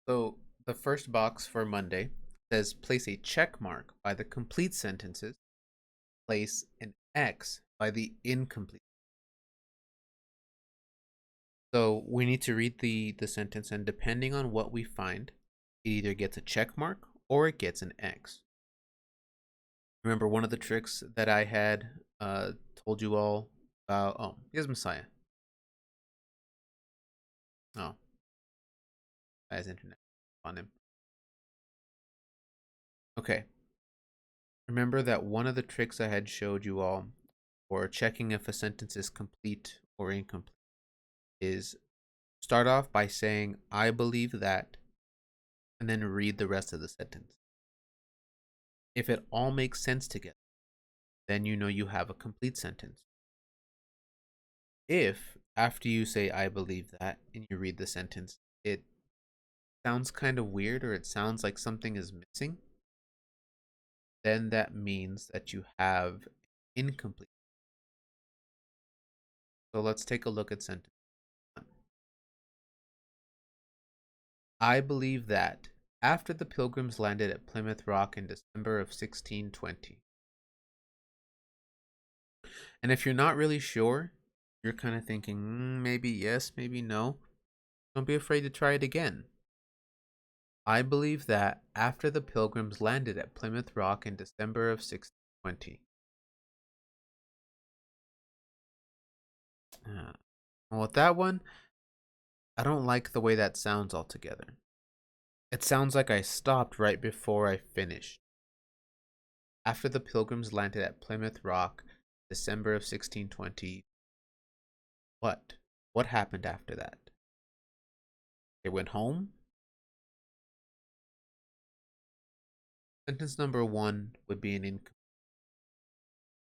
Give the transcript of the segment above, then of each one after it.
So the first box for Monday says place a check mark by the complete sentences, place an X by the incomplete. So we need to read the sentence, and depending on what we find, it either gets a check mark or it gets an X. Remember one of the tricks that I had told you all about? Oh, here's Messiah. Oh, Messiah's internet on him. Okay. Remember that one of the tricks I had showed you all for checking if a sentence is complete or incomplete is start off by saying, I believe that, and then read the rest of the sentence. If it all makes sense together, then you know you have a complete sentence. If, after you say, I believe that, and you read the sentence, it sounds kind of weird or it sounds like something is missing, then that means that you have incomplete. So let's take a look at sentence one. I believe that after the Pilgrims landed at Plymouth Rock in December of 1620. And if you're not really sure, you're kind of thinking, maybe yes, maybe no, don't be afraid to try it again. I believe that after the Pilgrims landed at Plymouth Rock in December of 1620. Well, with that one, I don't like the way that sounds altogether. It sounds like I stopped right before I finished. After the Pilgrims landed at Plymouth Rock, December of 1620, what? What happened after that? They went home? Sentence number one would be an incomplete.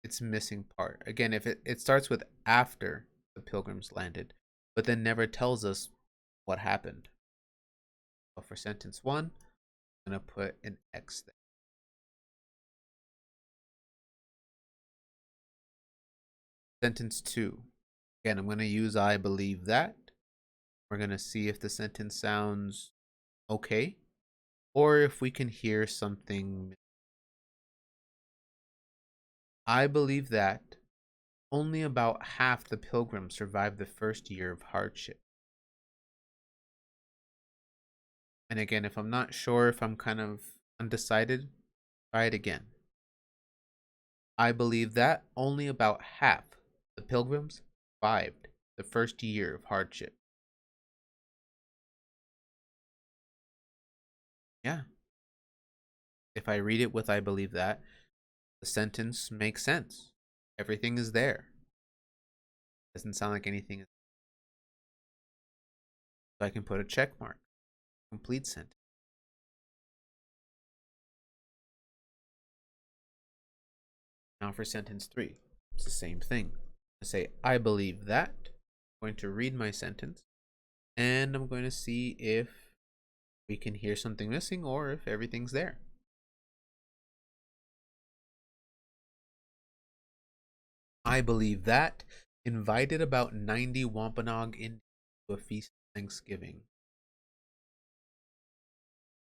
It's missing part. Again, if it starts with after the Pilgrims landed, but then never tells us what happened. So for sentence one, I'm going to put an X there. Sentence two, again, I'm going to use I believe that. We're going to see if the sentence sounds okay or if we can hear something. I believe that only about half the pilgrims survived the first year of hardship. And again, if I'm not sure, if I'm kind of undecided, try it again. I believe that only about half the pilgrims survived the first year of hardship. Yeah. If I read it with I believe that, the sentence makes sense. Everything is there. Doesn't sound like anything. So I can put a check mark. Complete sentence. Now for sentence three, it's the same thing. I say, I believe that. I'm going to read my sentence and I'm going to see if we can hear something missing or if everything's there. I believe that invited about 90 Wampanoag Indians to a feast of Thanksgiving.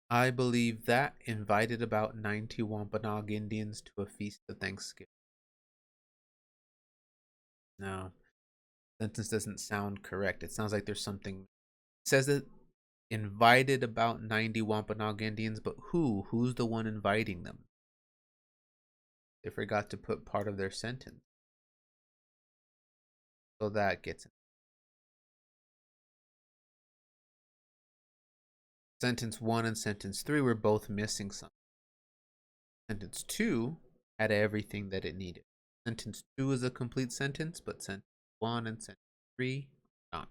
I believe that invited about 90 Wampanoag Indians to a feast of Thanksgiving. No, sentence doesn't sound correct. It sounds like there's something. It says that invited about 90 Wampanoag Indians, but who? Who's the one inviting them? They forgot to put part of their sentence. So that gets it. Sentence one and sentence three were both missing something. Sentence two had everything that it needed. Sentence two is a complete sentence, but sentence one and sentence three not.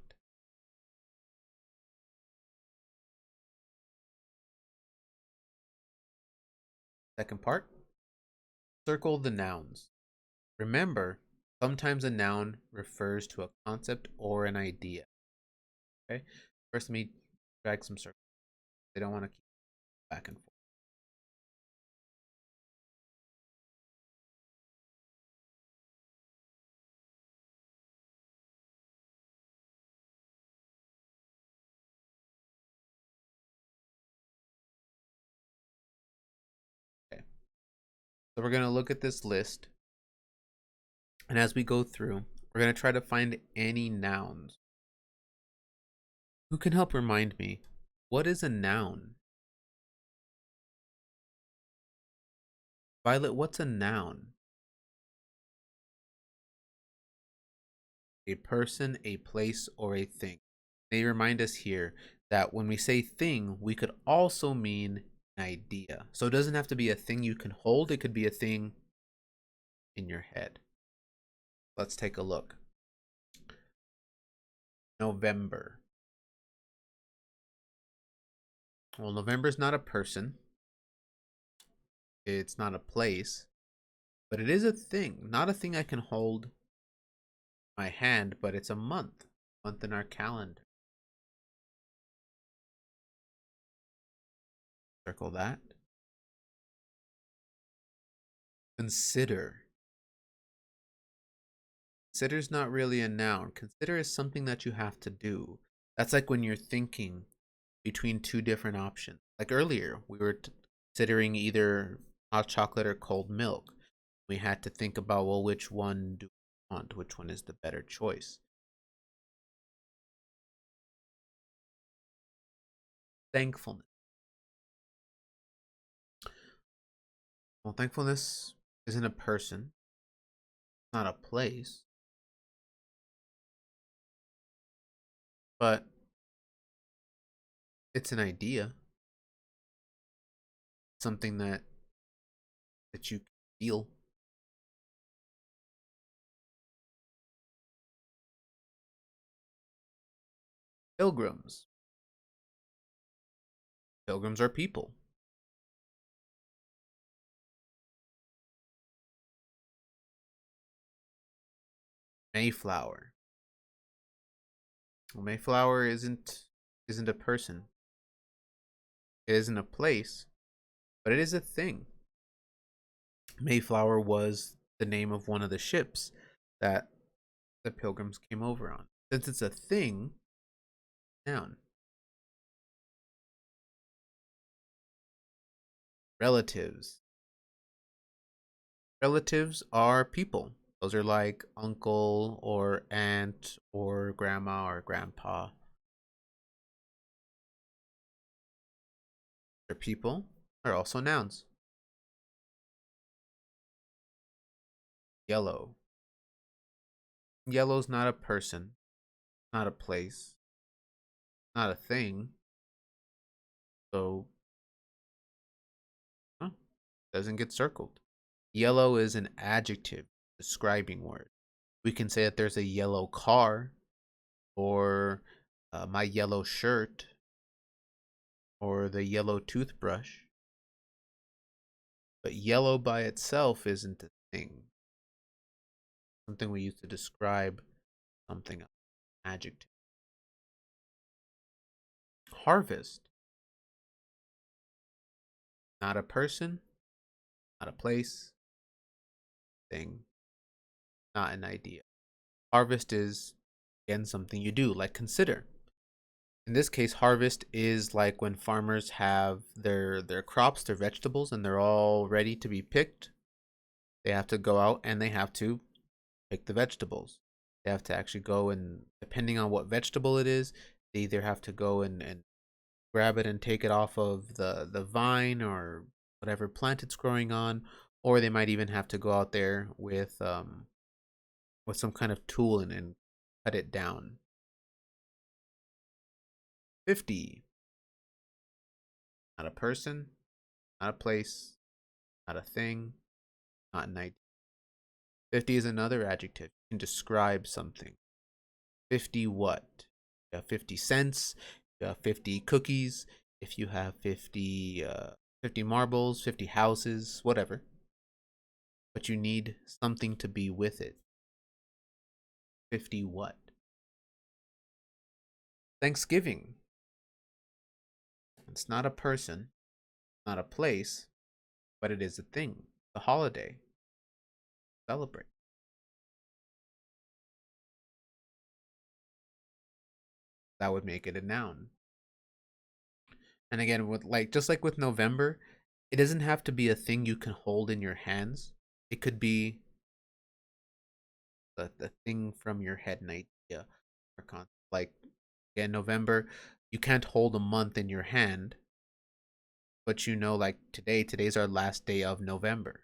Second part, circle the nouns. Remember, sometimes a noun refers to a concept or an idea. Okay, first let me drag some circles. They don't want to keep back and forth. So we're going to look at this list, and as we go through, we're going to try to find any nouns. Who can help remind me, what is a noun? Violet, what's a noun? A person, a place, or a thing. They remind us here that when we say thing, we could also mean an idea. So it doesn't have to be a thing you can hold, it could be a thing in your head. Let's take a look. November. Well, November is not a person, it's not a place, but it is a thing. Not a thing I can hold in my hand, but it's a month in our calendar. Circle that. Consider. Consider is not really a noun. Consider is something that you have to do. That's like when you're thinking between two different options. Like earlier, we were considering either hot chocolate or cold milk. We had to think about, well, which one do we want? Which one is the better choice? Thankfulness. Well, thankfulness isn't a person, not a place, but it's an idea, something that you feel. Pilgrims. Pilgrims are people. Mayflower. Well, Mayflower isn't a person. It isn't a place, but it is a thing. Mayflower was the name of one of the ships that the pilgrims came over on. Since it's a thing, noun. Relatives. Relatives are people. Those are like uncle or aunt or grandma or grandpa. They're people are also nouns. Yellow. Yellow's not a person, not a place, not a thing. So, huh, doesn't get circled. Yellow is an adjective describing word. We can say that there's a yellow car, or my yellow shirt, or the yellow toothbrush. But yellow by itself isn't a thing. Something we use to describe something else. Adjective. Harvest. Not a person, not a place, thing, not an idea. Harvest is, again, something you do, like consider. In this case, harvest is like when farmers have their crops, their vegetables, and they're all ready to be picked. They have to go out and they have to pick the vegetables. They have to actually go, and depending on what vegetable it is, they either have to go and grab it and take it off of the vine or whatever plant it's growing on, or they might even have to go out there with some kind of tool and cut it down. 50. Not a person, not a place, not a thing, not an idea. 50 is another adjective. You can describe something. 50 what? You have 50 cents, you have 50 cookies, if you have 50 marbles, 50 houses, whatever. But you need something to be with it. 50 what? Thanksgiving. It's not a person, not a place, but it is a thing. The holiday. Celebrate. That would make it a noun. And again, with like just like with November, It doesn't have to be a thing you can hold in your hands. It could be the thing from your head, an idea or concept. Like in November, you can't hold a month in your hand, but you know, like today's our last day of November.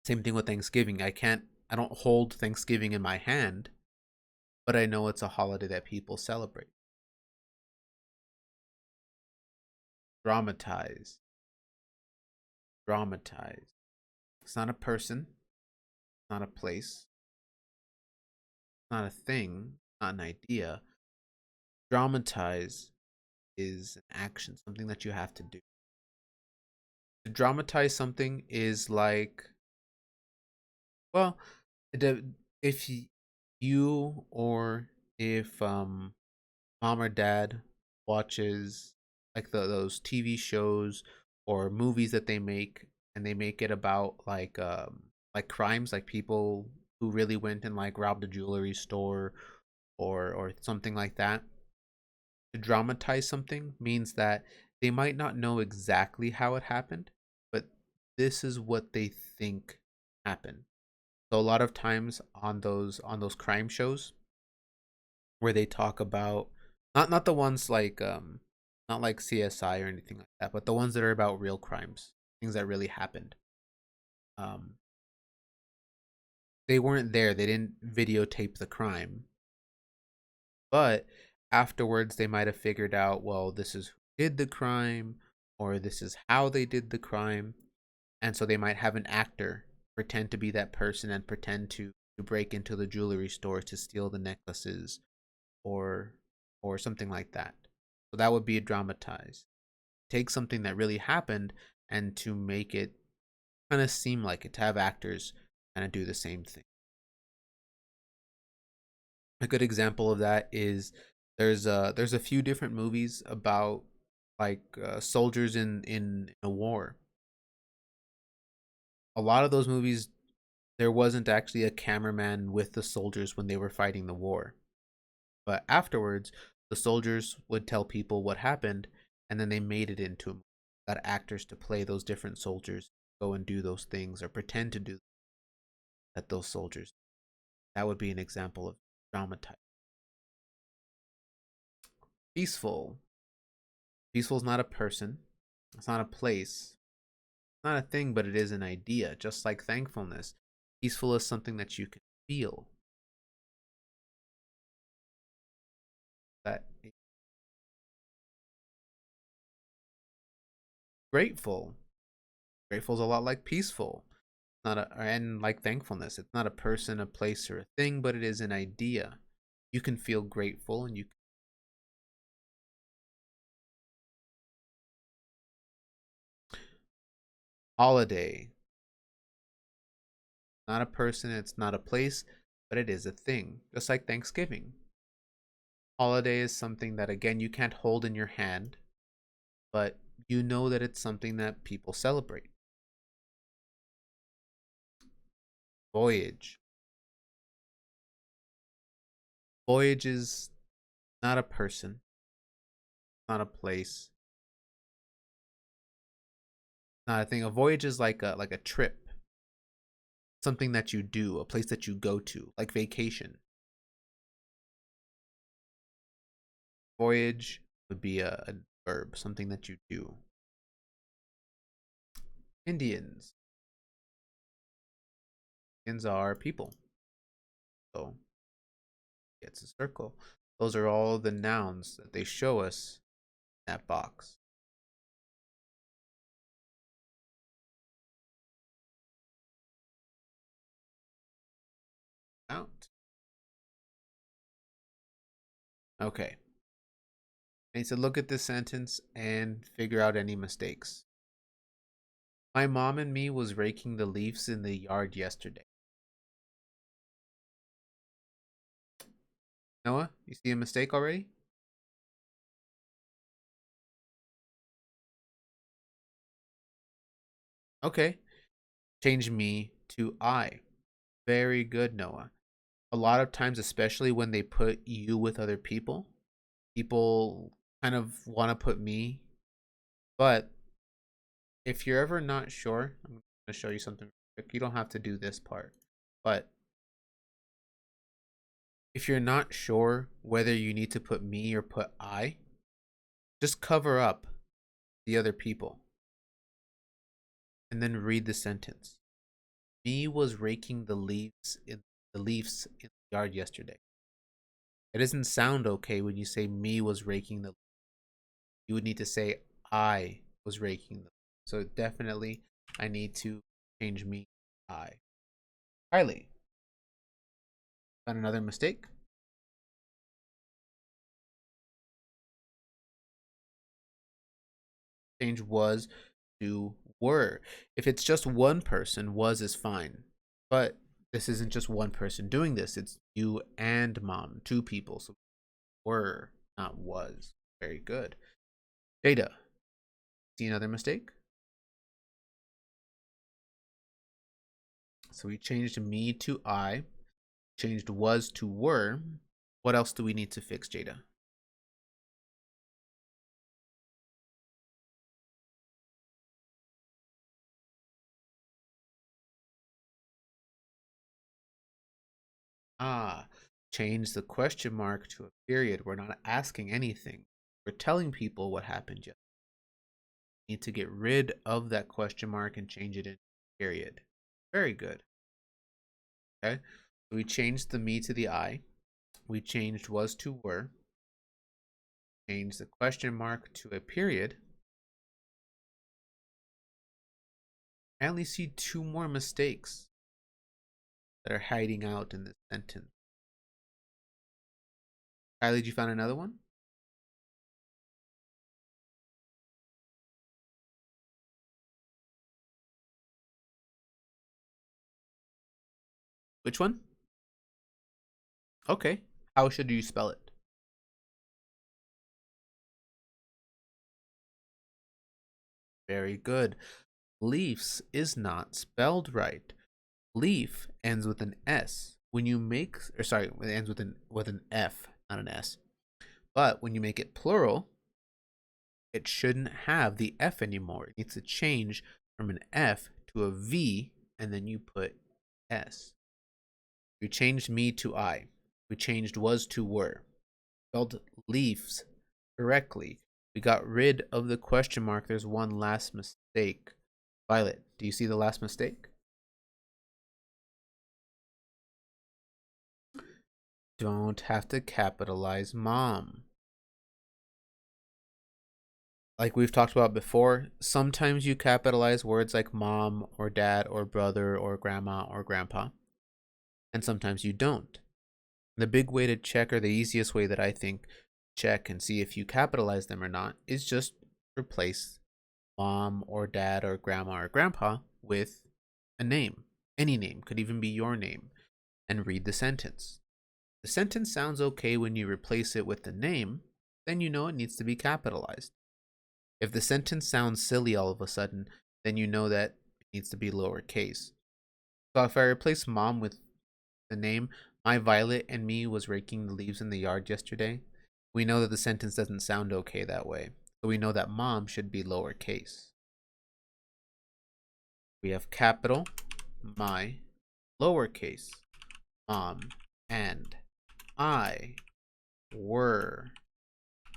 Same thing with Thanksgiving. I don't hold Thanksgiving in my hand, but I know it's a holiday that people celebrate. Dramatize. Dramatize. It's not a person, it's not a place, it's not a thing, not an idea. Dramatize is an action, something that you have to do. To dramatize something is like, well, if you or if mom or dad watches like those TV shows or movies that they make, and they make it about like crimes, like people who really went and like robbed a jewelry store or something like that. To dramatize something means that they might not know exactly how it happened, but this is what they think happened. So a lot of times on those crime shows where they talk about, not the ones like not like CSI or anything like that, but the ones that are about real crimes, things that really happened. Um they weren't there. They didn't videotape the crime, but afterwards they might have figured out, well, this is who did the crime, or this is how they did the crime. And so they might have an actor pretend to be that person and pretend to break into the jewelry store to steal the necklaces or or something like that. So that would be a dramatize. Take something that really happened and to make it kind of seem like it, to have actors kind of do the same thing. A good example of that is there's a few different movies about like soldiers in a war. A lot of those movies, there wasn't actually a cameraman with the soldiers when they were fighting the war. But afterwards, the soldiers would tell people what happened, and then they made it into a movie. Got actors to play those different soldiers, go and do those things, or pretend to do that those soldiers. That would be an example of dramatized. Peaceful. Peaceful is not a person. It's not a place. It's not a thing, but it is an idea. Just like thankfulness, peaceful is something that you can feel. That grateful. Grateful is a lot like peaceful. Not a, and like thankfulness, it's not a person, a place, or a thing, but it is an idea. You can feel grateful, and you holiday. Not a person, it's not a place, but it is a thing. Just like Thanksgiving. Holiday is something that again you can't hold in your hand, but you know that it's something that people celebrate. Voyage. Voyage is not a person, not a place, not a thing. A voyage is like a trip, something that you do, a place that you go to, like vacation. Voyage would be a verb, something that you do. Indians. Indians are people. So it's a circle. Those are all the nouns that they show us in that box. Out. Okay. I need to look at this sentence and figure out any mistakes. My mom and me was raking the leaves in the yard yesterday. Noah, you see a mistake already? Okay. Change me to I. Very good, Noah. A lot of times, especially when they put you with other people kind of want to put me, but If you're ever not sure, I'm going to show you something quick. You don't have to do this part. But if you're not sure whether you need to put me or put I, just cover up the other people and then read the sentence. Me was raking the leaves in the yard yesterday. It doesn't sound okay when you say me was raking the. You would need to say I was raking them. So definitely, I need to change me. I. Kylie, found another mistake. Change was to were. If it's just one person, was is fine. But this isn't just one person doing this. It's you and mom, two people. So were, not was. Very good. Jada, see another mistake? So we changed me to I, changed was to were. What else do we need to fix, Jada? Ah, change the question mark to a period. We're not asking anything. We're telling people what happened yet. We need to get rid of that question mark and change it in period. Very good. Okay. So we changed the me to the I. We changed was to were. Changed the question mark to a period. I only see two more mistakes that are hiding out in this sentence. Kylie, did you find another one? Which one? Okay. How should you spell it? Very good. Leafs is not spelled right. Leaf ends with an S. When you make, or sorry, it ends with an F, not an S. But when you make it plural, it shouldn't have the F anymore. It needs to change from an F to a V, and then you put S. We changed me to I. We changed was to were. Spelled leaves correctly. We got rid of the question mark. There's one last mistake. Violet, do you see the last mistake? Don't have to capitalize mom. Like we've talked about before, sometimes you capitalize words like mom or dad or brother or grandma or grandpa, and sometimes you don't. The big way to check, or the easiest way that I think check and see if you capitalize them or not, is just replace mom or dad or grandma or grandpa with a name. Any name, could even be your name, and read the sentence. The sentence sounds okay when you replace it with the name, then you know it needs to be capitalized. If the sentence sounds silly all of a sudden, then you know that it needs to be lowercase. So if I replace mom with the name, my Violet and me was raking the leaves in the yard yesterday, we know that the sentence doesn't sound okay that way. So we know that mom should be lowercase. We have capital, my, lowercase, mom, and I were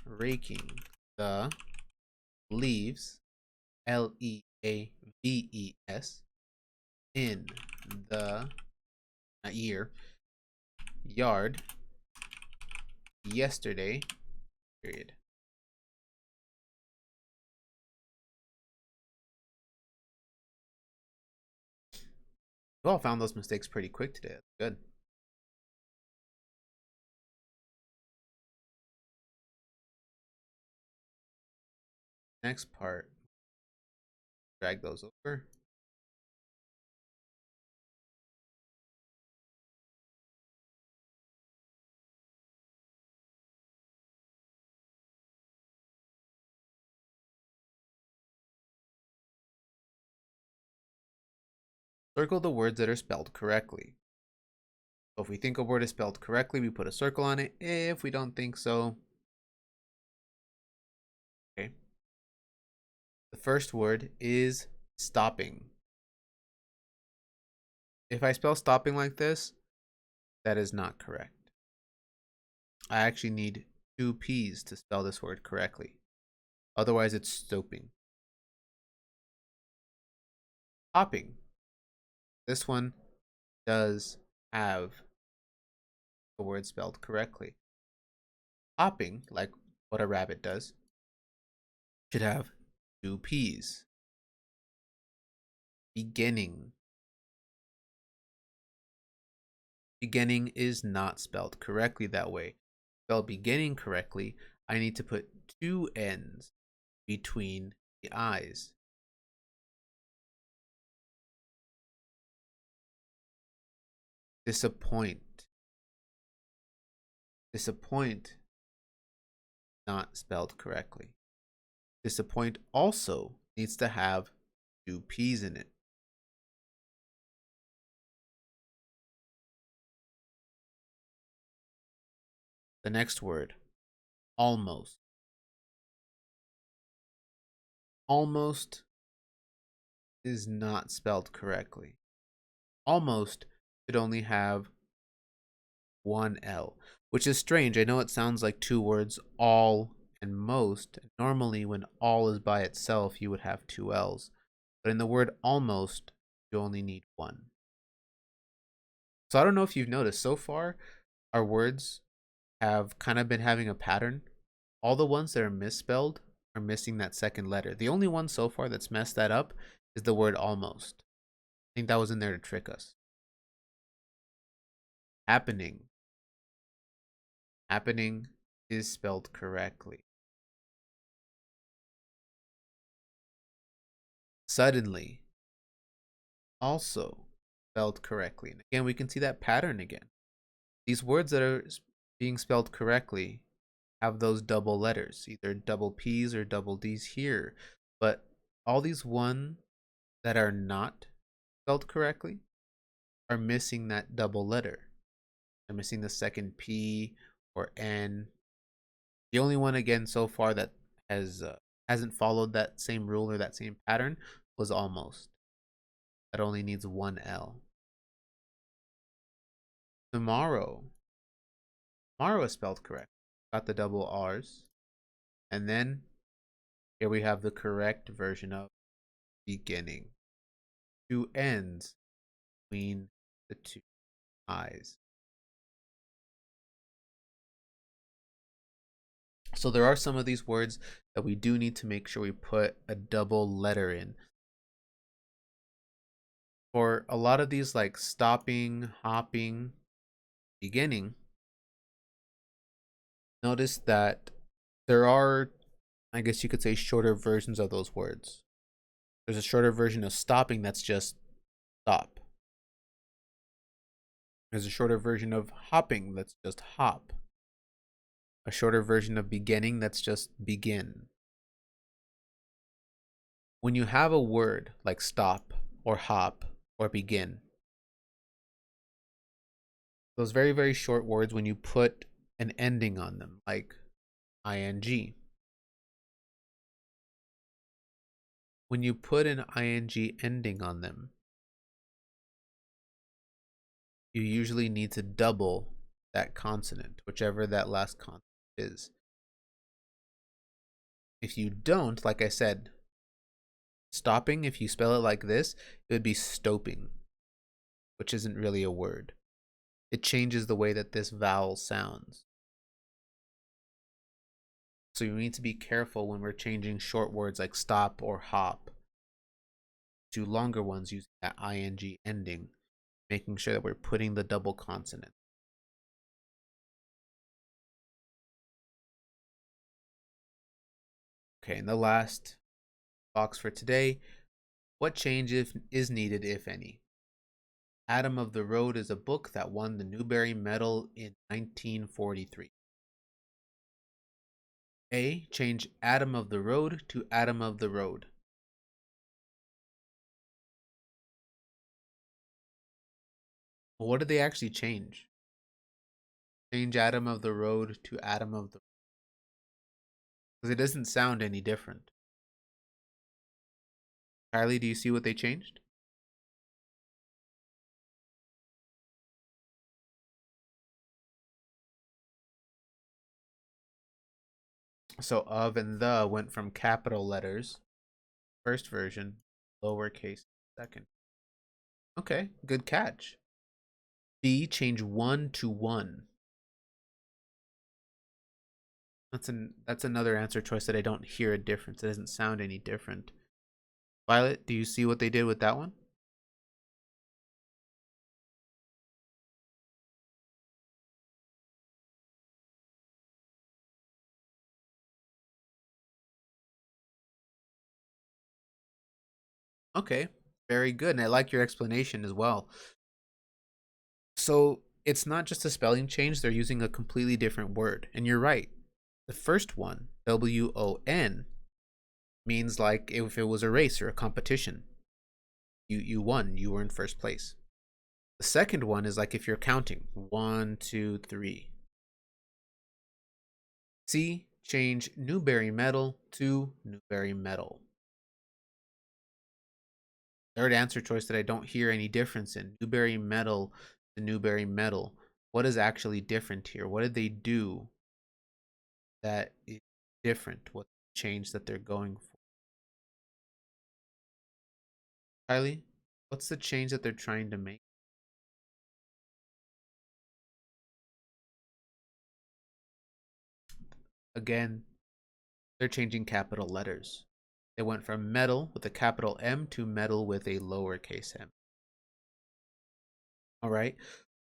raking the leaves, Leaves, in the year yard yesterday, period. You all found those mistakes pretty quick today. That's good. Next part, drag those over. Circle the words that are spelled correctly. So if we think a word is spelled correctly, we put a circle on it. If we don't think so, okay. The first word is stopping. If I spell stopping like this, that is not correct. I actually need two P's to spell this word correctly. Otherwise, it's stopping. Hopping. This one does have the word spelled correctly. Hopping, like what a rabbit does, should have two P's. Beginning. Beginning is not spelled correctly that way. To spell beginning correctly, I need to put two N's between the I's. Disappoint. Disappoint, not spelled correctly. Disappoint also needs to have two P's in it. The next word, almost. Almost is not spelled correctly. Almost should only have one L, which is strange. I know it sounds like two words, all and most. Normally, when all is by itself, you would have two L's. But in the word almost, you only need one. So I don't know if you've noticed, so far, our words have kind of been having a pattern. All the ones that are misspelled are missing that second letter. The only one so far that's messed that up is the word almost. I think that was in there to trick us. Happening. Happening is spelled correctly. Suddenly, also spelled correctly. And again, we can see that pattern again. These words that are being spelled correctly have those double letters, either double P's or double D's here. But all these ones that are not spelled correctly are missing that double letter. They're missing the second P or N. The only one again so far that hasn't followed that same rule or that same pattern was almost. That only needs one L. Tomorrow. Tomorrow is spelled correct. Got the double R's. And then here we have the correct version of beginning. Two N's between the two I's. So there are some of these words that we do need to make sure we put a double letter in. For a lot of these, like stopping, hopping, beginning, notice that there are, I guess you could say, shorter versions of those words. There's a shorter version of stopping that's just stop. There's a shorter version of hopping that's just hop. A shorter version of beginning that's just begin. When you have a word like stop or hop or begin, those very, very short words, when you put an ending on them, like ing, when you put an ing ending on them, you usually need to double that consonant, whichever that last consonant is. If you don't, like I said, stopping, if you spell it like this, it would be stoping, which isn't really a word. It changes the way that this vowel sounds. So you need to be careful when we're changing short words like stop or hop to longer ones using that ing ending, making sure that we're putting the double consonant. Okay, and the last box for today, what change is needed, if any? Adam of the Road is a book that won the Newbery Medal in 1943. A. Change Adam of the Road to Adam of the Road. Well, what did they actually change? Change Adam of the Road to Adam of the, because it doesn't sound any different. Kylie, do you see what they changed? So of and the went from capital letters, first version, lowercase, second. Okay, good catch. B, change one to one. That's another answer choice that I don't hear a difference. It doesn't sound any different. Violet, do you see what they did with that one? Okay, very good. And I like your explanation as well. So it's not just a spelling change, they're using a completely different word. And you're right. The first one, WON, means like if it was a race or a competition. You won, you were in first place. The second one is like if you're counting 1, 2, 3. C, change Newberry Metal to Newberry Metal. Third answer choice that I don't hear any difference in, Newberry Metal to Newberry Metal. What is actually different here? What did they do that is different? What change that they're going for? Kylie, what's the change that they're trying to make? Again, they're changing capital letters. They went from metal with a capital M to metal with a lowercase m. All right.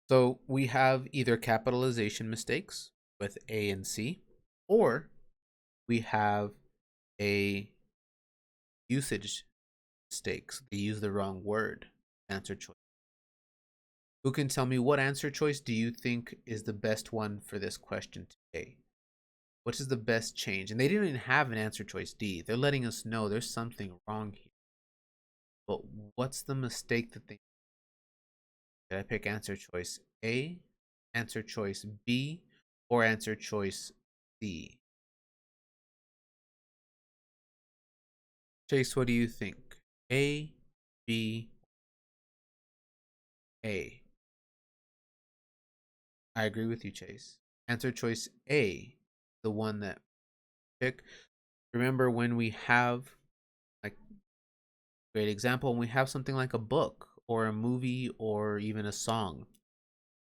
So we have either capitalization mistakes with A and C, or we have a usage mistakes. They use the wrong word. Answer choice. Who can tell me what answer choice do you think is the best one for this question today? What is the best change? And they didn't even have an answer choice D. They're letting us know there's something wrong here. But what's the mistake that they did? I pick answer choice A, answer choice B, or answer choice C? Chase, what do you think? A, B, A. I agree with you, Chase. Answer choice A, the one that pick. Remember when we have, like, great example, when we have something like a book or a movie or even a song,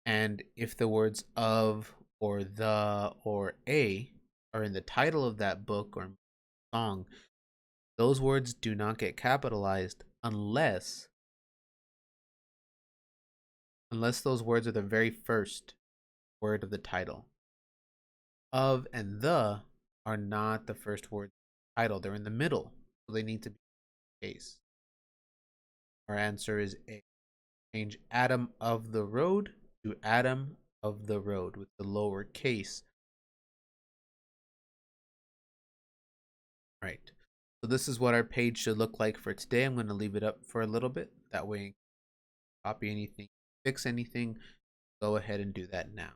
and if the words of or the or a are in the title of that book or song, those words do not get capitalized unless those words are the very first word of the title. Of and the are not the first word of the title. They're in the middle. So they need to be the case. Our answer is A. Change Adam of the road to Adam of the road with the lower case. Right. So this is what our page should look like for today. I'm going to leave it up for a little bit. That way, copy anything, fix anything, go ahead and do that now.